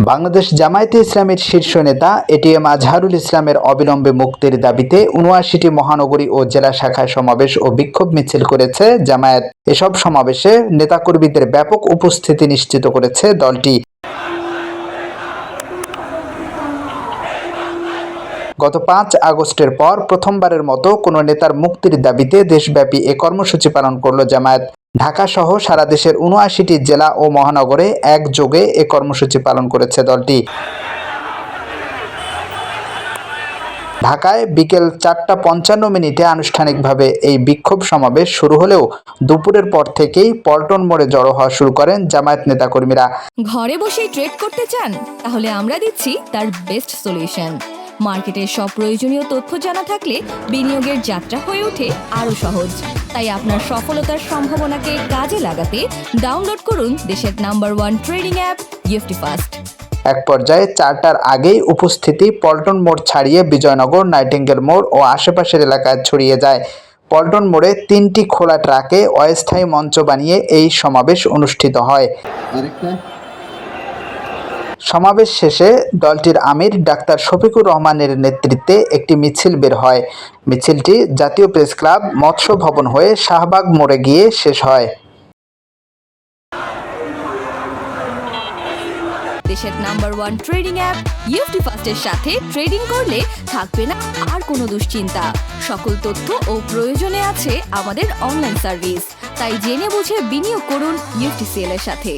বাংলাদেশ জামায়াতে ইসলামীর শীর্ষ নেতা এটিএম আজহারুল ইসলামের অবিলম্বে মুক্তির দাবিতে ৭৯টি মহানগরী ও জেলা শাখায় সমাবেশ ও বিক্ষোভ মিছিল করেছে জামায়াত। এসব সমাবেশে নেতাকর্মীদের ব্যাপক উপস্থিতি নিশ্চিত করেছে দলটি। গত ৫ আগস্টের পর প্রথমবারের মতো কোনো নেতার মুক্তির দাবিতে দেশব্যাপী এ কর্মসূচি পালন করল জামায়াত। ঢাকা সহ সারা দেশের ৭৯টি জেলা ও মহানগরে একযোগে এ কর্মসূচি পালন করেছে দলটি। ঢাকায় বিকেল ৪টা ৫৫ আনুষ্ঠানিকভাবে এই বিক্ষোভ সমাবেশ শুরু হলেও দুপুরের পর থেকেই পল্টন মোড়ে জড়ো হওয়া শুরু করেন জামায়াত নেতাকর্মীরা। ঘরে বসেই ট্রেড করতে চান? তাহলে আমরা দিচ্ছি তার বেস্ট সলিউশন। মার্কেটের সব প্রয়োজনীয় তথ্য জানা থাকলে বিনিয়োগের যাত্রা হয়ে ওঠে আরও সহজ। তাই আপনার সফলতার সম্ভাবনাকে কাজে লাগাতে ডাউনলোড করুন দেশের number 1 trading app EFT fast. এক পর্যায়ে ৪টার আগেই উপস্থিতি পল্টন মোড় ছাড়িয়ে বিজয়নগর, নাইটিঙ্গেল মোড় ও আশেপাশের এলাকায় ছড়িয়ে যায়। পল্টন মোড়ে ৩টি খোলা ট্রাকে অস্থায়ী মঞ্চ বানিয়ে এই সমাবেশ অনুষ্ঠিত হয়। সমাবেশ শেষে দলটির আমির ডাক্তার শফিকুর রহমানের নেতৃত্বে একটি মিছিল বের হয়। মিছিলটি জাতীয় প্রেস ক্লাব, মৎস্য ভবন হয়ে শাহবাগ মোড়ে গিয়ে শেষ হয়। দেশের নাম্বার 1 ট্রেডিং অ্যাপ ইএফটি ফাস্টের সাথে ট্রেডিং করলে থাকবে না আর কোনো দুশ্চিন্তা। সকল তথ্য ও প্রয়োজনে আছে আমাদের অনলাইন সার্ভিস। তাই জেনে বুঝে বিনিয়োগ করুন ইএফটিসিএল এর সাথে।